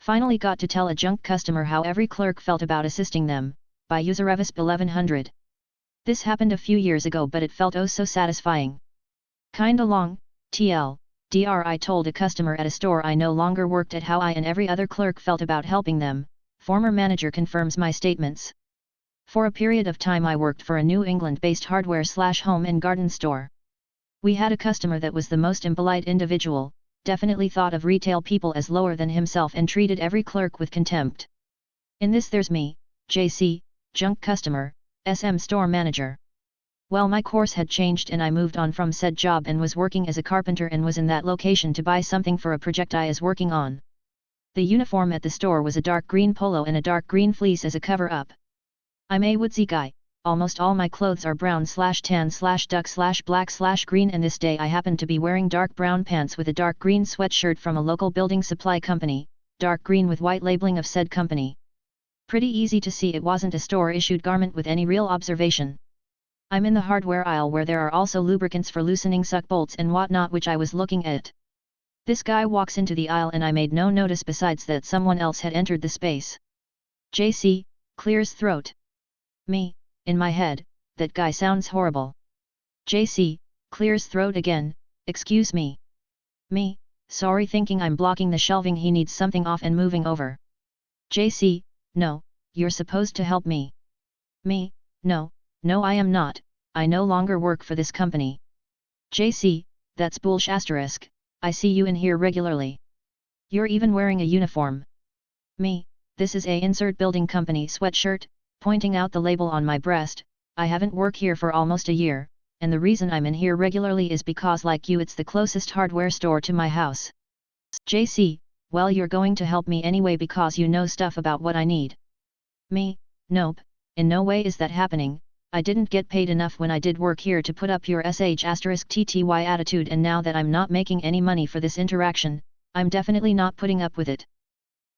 Finally got to tell a junk customer how every clerk felt about assisting them, by user Revis 1100. This happened a few years ago, but it felt oh so satisfying. Kinda long, TL.Dr. I told a customer at a store I no longer worked at how I and every other clerk felt about helping them. Former manager confirms my statements. For a period of time I worked for a New England-based hardware/home and garden store. We had a customer that was the most impolite individual, definitely thought of retail people as lower than himself and treated every clerk with contempt. In this there's me, JC, junk customer, SM store manager. Well, my course had changed and I moved on from said job and was working as a carpenter and was in that location to buy something for a project I is working on. The uniform at the store was a dark green polo and a dark green fleece as a cover-up. I'm a woodsy guy, almost all my clothes are brown/tan/duck/black/green, and this day I happened to be wearing dark brown pants with a dark green sweatshirt from a local building supply company, dark green with white labeling of said company. Pretty easy to see it wasn't a store-issued garment with any real observation. I'm in the hardware aisle where there are also lubricants for loosening suck bolts and whatnot, which I was looking at. This guy walks into the aisle and I made no notice besides that someone else had entered the space. JC, clears throat. Me, in my head, that guy sounds horrible. JC, clears throat again, excuse me. Me, sorry, thinking I'm blocking the shelving, he needs something off and moving over. JC, no, you're supposed to help me. Me, no, I am not, I no longer work for this company. JC, that's bullsh**. I see you in here regularly. You're even wearing a uniform. Me, this is a insert building company sweatshirt, pointing out the label on my breast. I haven't worked here for almost a year, and the reason I'm in here regularly is because like you it's the closest hardware store to my house. JC, well, you're going to help me anyway because you know stuff about what I need. Me, nope, in no way is that happening. I didn't get paid enough when I did work here to put up your sh**tty attitude, and now that I'm not making any money for this interaction, I'm definitely not putting up with it.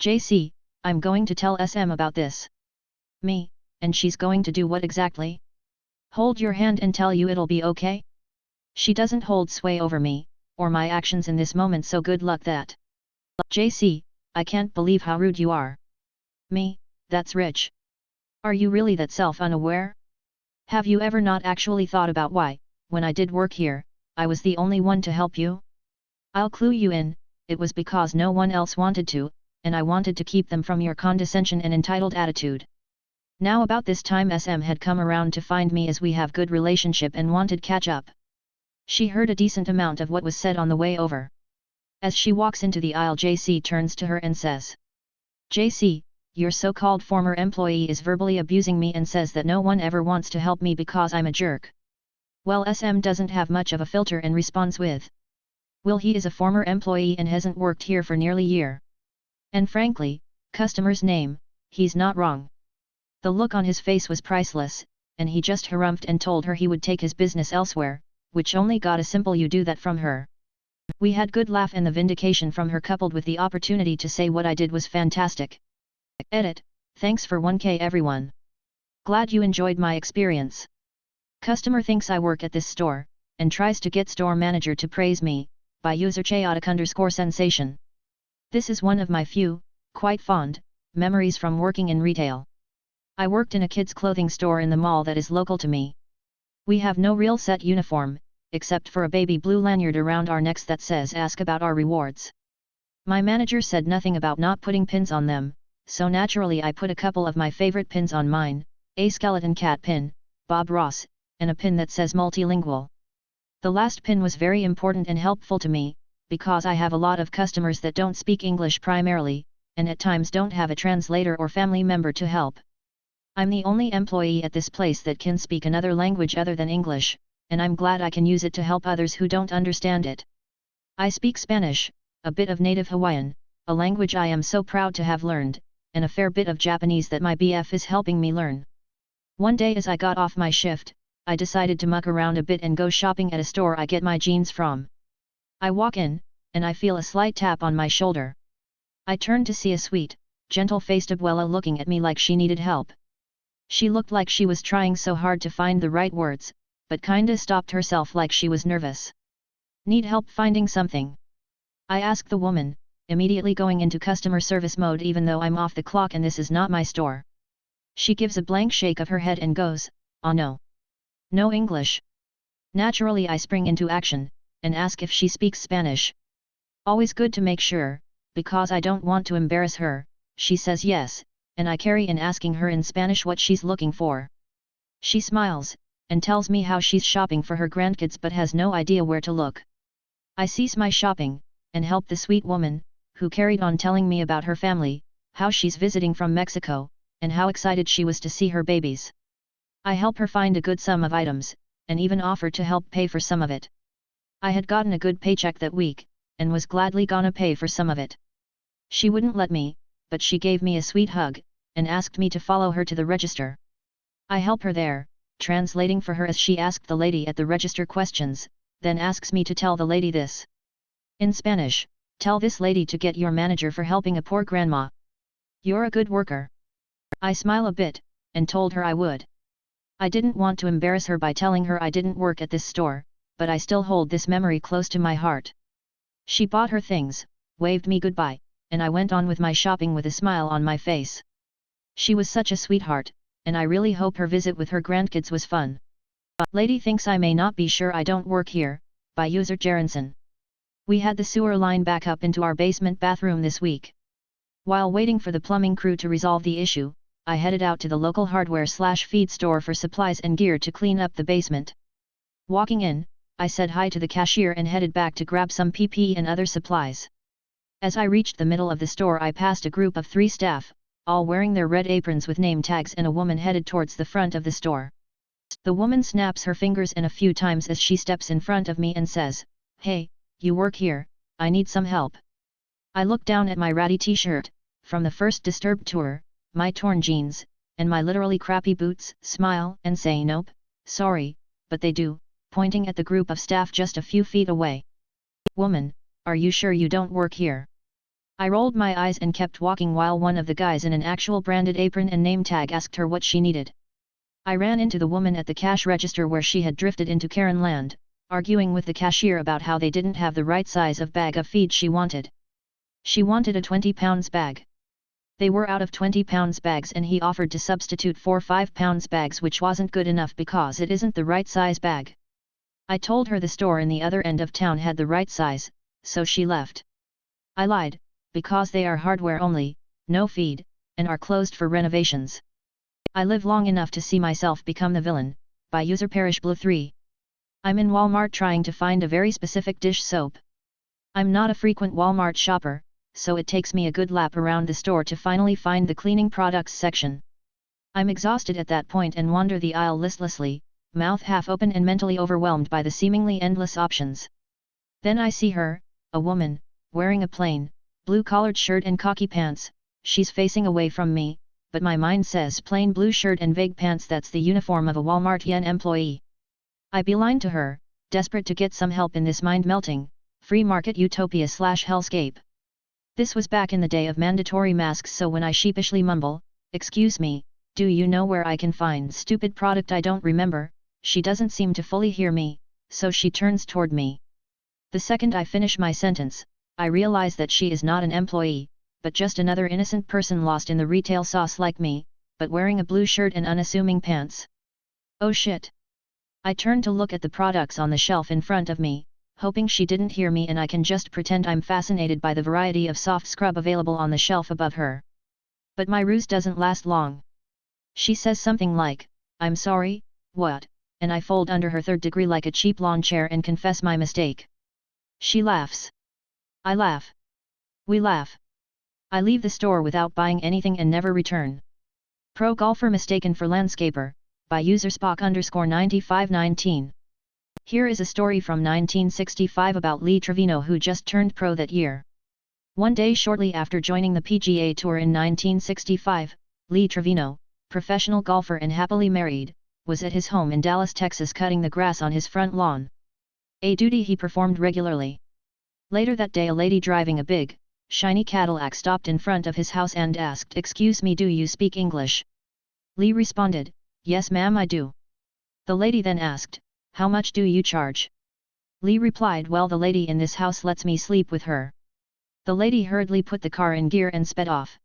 JC, I'm going to tell SM about this. Me, and she's going to do what exactly? Hold your hand and tell you it'll be okay? She doesn't hold sway over me, or my actions in this moment, so good luck that. JC, I can't believe how rude you are. Me, that's rich. Are you really that self-unaware? Have you ever not actually thought about why, when I did work here, I was the only one to help you? I'll clue you in, it was because no one else wanted to, and I wanted to keep them from your condescension and entitled attitude. Now about this time SM had come around to find me as we have good relationship and wanted catch up. She heard a decent amount of what was said on the way over. As she walks into the aisle, JC turns to her and says, JC, your so-called former employee is verbally abusing me and says that no one ever wants to help me because I'm a jerk. Well, SM doesn't have much of a filter and responds with, well, he is a former employee and hasn't worked here for nearly a year. And frankly, customer's name, he's not wrong. The look on his face was priceless, and he just harumphed and told her he would take his business elsewhere, which only got a simple you do that from her. We had good laugh, and the vindication from her coupled with the opportunity to say what I did was fantastic. Edit, thanks for 1K everyone. Glad you enjoyed my experience. Customer thinks I work at this store, and tries to get store manager to praise me, by user chaotic_sensation. This is one of my few, quite fond, memories from working in retail. I worked in a kids' clothing store in the mall that is local to me. We have no real set uniform, except for a baby blue lanyard around our necks that says ask about our rewards. My manager said nothing about not putting pins on them, so naturally I put a couple of my favorite pins on mine, a skeleton cat pin, Bob Ross, and a pin that says multilingual. The last pin was very important and helpful to me, because I have a lot of customers that don't speak English primarily, and at times don't have a translator or family member to help. I'm the only employee at this place that can speak another language other than English, and I'm glad I can use it to help others who don't understand it. I speak Spanish, a bit of native Hawaiian, a language I am so proud to have learned, and a fair bit of Japanese that my BF is helping me learn. One day as I got off my shift, I decided to muck around a bit and go shopping at a store I get my jeans from. I walk in, and I feel a slight tap on my shoulder. I turn to see a sweet, gentle-faced abuela looking at me like she needed help. She looked like she was trying so hard to find the right words, but kinda stopped herself like she was nervous. Need help finding something? I asked the woman, immediately going into customer service mode even though I'm off the clock and this is not my store. She gives a blank shake of her head and goes, "Oh no. No English." Naturally I spring into action, and ask if she speaks Spanish. Always good to make sure, because I don't want to embarrass her. She says yes, and I carry in asking her in Spanish what she's looking for. She smiles, and tells me how she's shopping for her grandkids but has no idea where to look. I cease my shopping, and help the sweet woman, who carried on telling me about her family, how she's visiting from Mexico, and how excited she was to see her babies. I help her find a good sum of items, and even offer to help pay for some of it. I had gotten a good paycheck that week, and was gladly gonna pay for some of it. She wouldn't let me, but she gave me a sweet hug, and asked me to follow her to the register. I help her there, translating for her as she asked the lady at the register questions, then asks me to tell the lady this. In Spanish, "Tell this lady to get your manager for helping a poor grandma. You're a good worker." I smile a bit, and told her I would. I didn't want to embarrass her by telling her I didn't work at this store, but I still hold this memory close to my heart. She bought her things, waved me goodbye, and I went on with my shopping with a smile on my face. She was such a sweetheart, and I really hope her visit with her grandkids was fun. Lady thinks I may not be sure I don't work here, by user Jerenson. We had the sewer line back up into our basement bathroom this week. While waiting for the plumbing crew to resolve the issue, I headed out to the local hardware/feed store for supplies and gear to clean up the basement. Walking in, I said hi to the cashier and headed back to grab some PP and other supplies. As I reached the middle of the store I passed a group of 3 staff, all wearing their red aprons with name tags, and a woman headed towards the front of the store. The woman snaps her fingers in a few times as she steps in front of me and says, "Hey, you work here, I need some help." I look down at my ratty t-shirt, from the first Disturbed tour, my torn jeans, and my literally crappy boots, smile and say nope, sorry, but they do, pointing at the group of staff just a few feet away. "Woman, are you sure you don't work here?" I rolled my eyes and kept walking while one of the guys in an actual branded apron and name tag asked her what she needed. I ran into the woman at the cash register where she had drifted into Karen land, arguing with the cashier about how they didn't have the right size of bag of feed she wanted. She wanted a 20-pounds bag. They were out of 20-pounds bags and he offered to substitute 4 5-pounds bags, which wasn't good enough because it isn't the right size bag. I told her the store in the other end of town had the right size, so she left. I lied, because they are hardware only, no feed, and are closed for renovations. I live long enough to see myself become the villain, by user Parish Blue 3. I'm in Walmart trying to find a very specific dish soap. I'm not a frequent Walmart shopper, so it takes me a good lap around the store to finally find the cleaning products section. I'm exhausted at that point and wander the aisle listlessly, mouth half open and mentally overwhelmed by the seemingly endless options. Then I see her, a woman, wearing a plain, blue-collared shirt and khaki pants. She's facing away from me, but my mind says plain blue shirt and vague pants, that's the uniform of a Walmart Yen employee. I beeline to her, desperate to get some help in this mind-melting, free market utopia/hellscape. This was back in the day of mandatory masks, so when I sheepishly mumble, "Excuse me, do you know where I can find stupid product I don't remember?" she doesn't seem to fully hear me, so she turns toward me. The second I finish my sentence, I realize that she is not an employee, but just another innocent person lost in the retail sauce like me, but wearing a blue shirt and unassuming pants. Oh shit! I turn to look at the products on the shelf in front of me, hoping she didn't hear me and I can just pretend I'm fascinated by the variety of soft scrub available on the shelf above her. But my ruse doesn't last long. She says something like, "I'm sorry, what?" and I fold under her third degree like a cheap lawn chair and confess my mistake. She laughs. I laugh. We laugh. I leave the store without buying anything and never return. Pro golfer mistaken for landscaper, by user Spock_9519. Here is a story from 1965 about Lee Trevino, who just turned pro that year. One day shortly after joining the PGA Tour in 1965, Lee Trevino, professional golfer and happily married, was at his home in Dallas, Texas cutting the grass on his front lawn. A duty he performed regularly. Later that day a lady driving a big, shiny Cadillac stopped in front of his house and asked, "Excuse me, do you speak English?" Lee responded, "Yes ma'am, I do." The lady then asked, "How much do you charge?" Lee replied, "Well, the lady in this house lets me sleep with her." The lady hurriedly put the car in gear and sped off.